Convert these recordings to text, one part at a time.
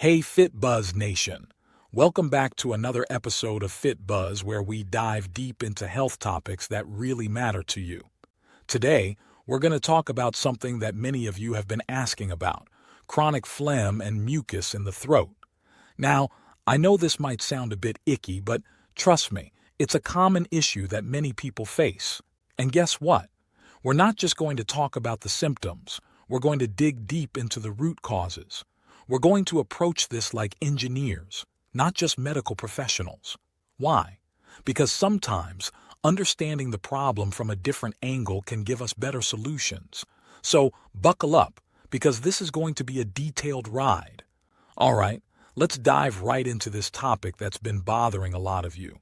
Hey FitBuzz Nation! Welcome back to another episode of FitBuzz where we dive deep into health topics that really matter to you. Today, we're going to talk about something that many of you have been asking about: chronic phlegm and mucus in the throat. Now, I know this might sound a bit icky, but trust me, it's a common issue that many people face. And guess what? We're not just going to talk about the symptoms, we're going to dig deep into the root causes. We're going to approach this like engineers, not just medical professionals. Why? Because sometimes understanding the problem from a different angle can give us better solutions. So buckle up, because this is going to be a detailed ride. All right, let's dive right into this topic that's been bothering a lot of you.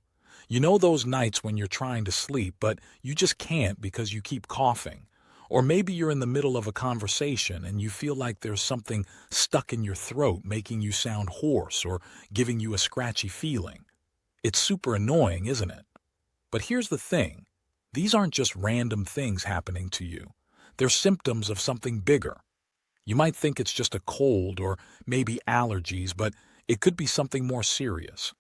You know those nights when you're trying to sleep, but you just can't because you keep coughing. Or maybe you're in the middle of a conversation and you feel like there's something stuck in your throat making you sound hoarse or giving you a scratchy feeling. It's super annoying, isn't it? But here's the thing. These aren't just random things happening to you. They're symptoms of something bigger. You might think it's just a cold or maybe allergies, but it could be something more serious.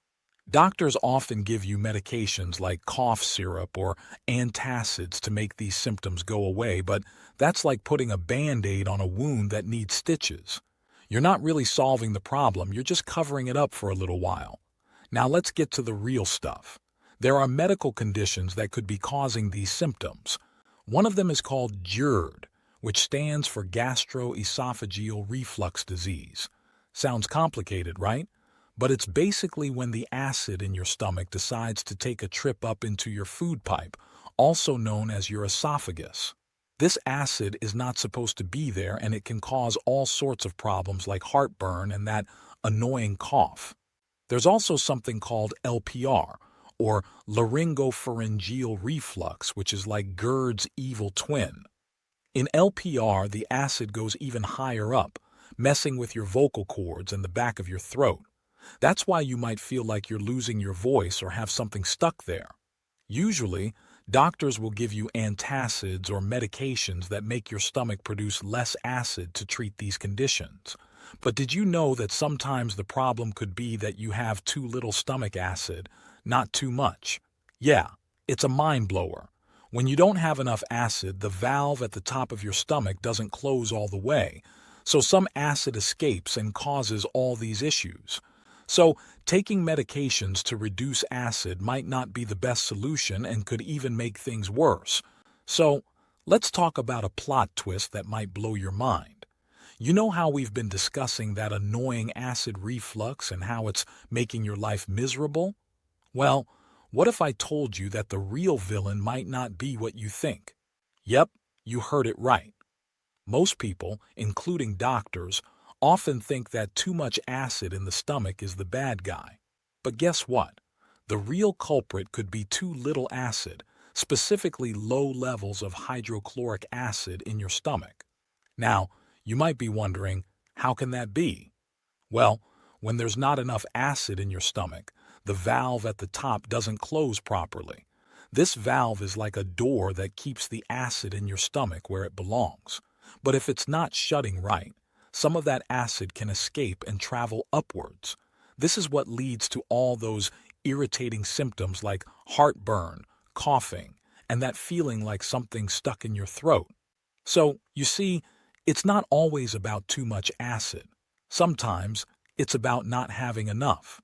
Doctors often give you medications like cough syrup or antacids to make these symptoms go away, but that's like putting a Band-Aid on a wound that needs stitches. You're not really solving the problem, you're just covering it up for a little while. Now let's get to the real stuff. There are medical conditions that could be causing these symptoms. One of them is called GERD, which stands for gastroesophageal reflux disease. Sounds complicated, right? But it's basically when the acid in your stomach decides to take a trip up into your food pipe, also known as your esophagus. This acid is not supposed to be there, and it can cause all sorts of problems like heartburn and that annoying cough. There's also something called LPR, or laryngopharyngeal reflux, which is like GERD's evil twin. In LPR, the acid goes even higher up, messing with your vocal cords and the back of your throat. That's why you might feel like you're losing your voice or have something stuck there. Usually, doctors will give you antacids or medications that make your stomach produce less acid to treat these conditions. But did you know that sometimes the problem could be that you have too little stomach acid, not too much? Yeah, it's a mind blower. When you don't have enough acid, the valve at the top of your stomach doesn't close all the way, so some acid escapes and causes all these issues. So, taking medications to reduce acid might not be the best solution and could even make things worse. So, let's talk about a plot twist that might blow your mind. You know how we've been discussing that annoying acid reflux and how it's making your life miserable? Well, what if I told you that the real villain might not be what you think? Yep, you heard it right. Most people, including doctors, often think that too much acid in the stomach is the bad guy. But guess what? The real culprit could be too little acid, specifically low levels of hydrochloric acid in your stomach. Now, you might be wondering, how can that be? Well, when there's not enough acid in your stomach, the valve at the top doesn't close properly. This valve is like a door that keeps the acid in your stomach where it belongs. But if it's not shutting right, some of that acid can escape and travel upwards. This is what leads to all those irritating symptoms like heartburn, coughing, and that feeling like something stuck in your throat. So, you see, it's not always about too much acid. Sometimes it's about not having enough.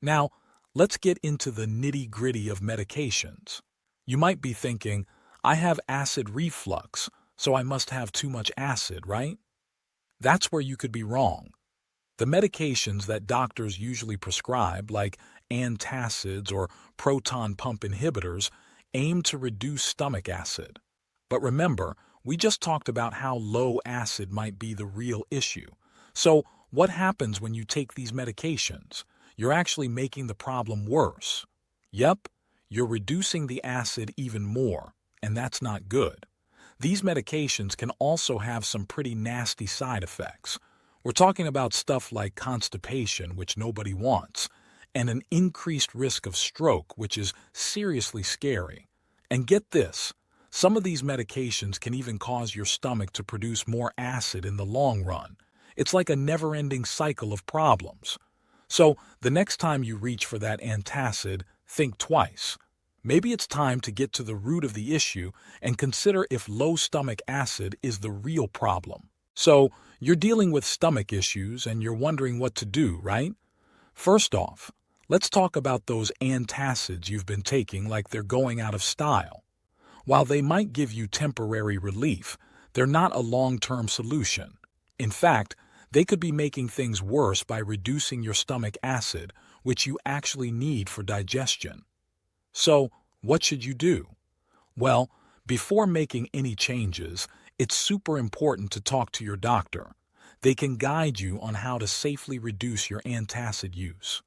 Now, let's get into the nitty-gritty of medications. You might be thinking, I have acid reflux, so I must have too much acid, right? That's where you could be wrong. The medications that doctors usually prescribe, like antacids or proton pump inhibitors, aim to reduce stomach acid. But remember, we just talked about how low acid might be the real issue. So, what happens when you take these medications? You're actually making the problem worse. Yep, you're reducing the acid even more, and that's not good. These medications can also have some pretty nasty side effects. We're talking about stuff like constipation, which nobody wants, and an increased risk of stroke, which is seriously scary. And get this, some of these medications can even cause your stomach to produce more acid in the long run. It's like a never-ending cycle of problems. So, the next time you reach for that antacid, think twice. Maybe it's time to get to the root of the issue and consider if low stomach acid is the real problem. So, you're dealing with stomach issues and you're wondering what to do, right? First off, let's talk about those antacids you've been taking like they're going out of style. While they might give you temporary relief, they're not a long-term solution. In fact, they could be making things worse by reducing your stomach acid, which you actually need for digestion. So, what should you do? Well, before making any changes, it's super important to talk to your doctor. They can guide you on how to safely reduce your antacid use.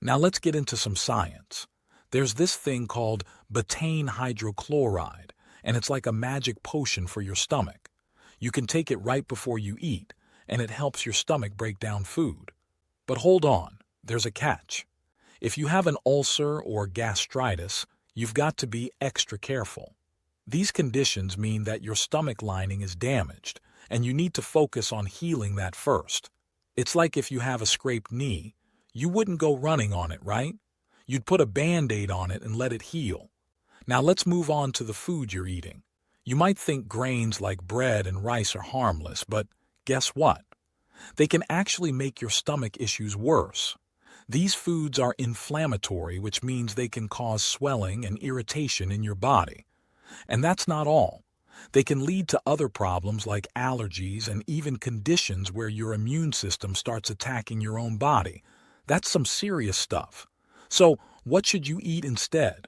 Now let's get into some science. There's this thing called Betaine Hydrochloride, and it's like a magic potion for your stomach. You can take it right before you eat, and it helps your stomach break down food. But hold on, there's a catch. If you have an ulcer or gastritis, you've got to be extra careful. These conditions mean that your stomach lining is damaged, and you need to focus on healing that first. It's like if you have a scraped knee, you wouldn't go running on it, right? You'd put a Band-Aid on it and let it heal. Now let's move on to the food you're eating. You might think grains like bread and rice are harmless, but guess what? They can actually make your stomach issues worse. These foods are inflammatory, which means they can cause swelling and irritation in your body. And that's not all. They can lead to other problems like allergies and even conditions where your immune system starts attacking your own body. That's some serious stuff. So, what should you eat instead?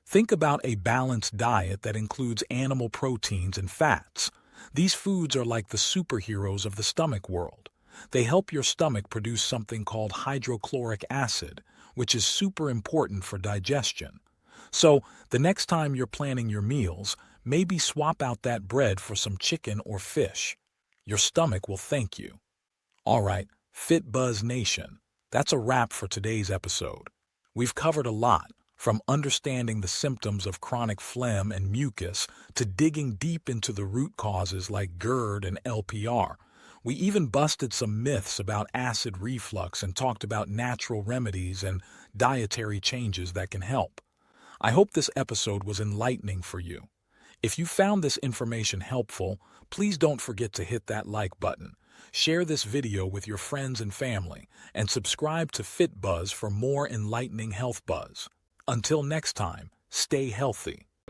Think about a balanced diet that includes animal proteins and fats. These foods are like the superheroes of the stomach world. They help your stomach produce something called hydrochloric acid, which is super important for digestion. So, the next time you're planning your meals, maybe swap out that bread for some chicken or fish. Your stomach will thank you. All right, FitBuzz Nation, that's a wrap for today's episode. We've covered a lot, from understanding the symptoms of chronic phlegm and mucus to digging deep into the root causes like GERD and LPR. We even busted some myths about acid reflux and talked about natural remedies and dietary changes that can help. I hope this episode was enlightening for you. If you found this information helpful, please don't forget to hit that like button, share this video with your friends and family, and subscribe to FitBuzz for more enlightening health buzz. Until next time, stay healthy.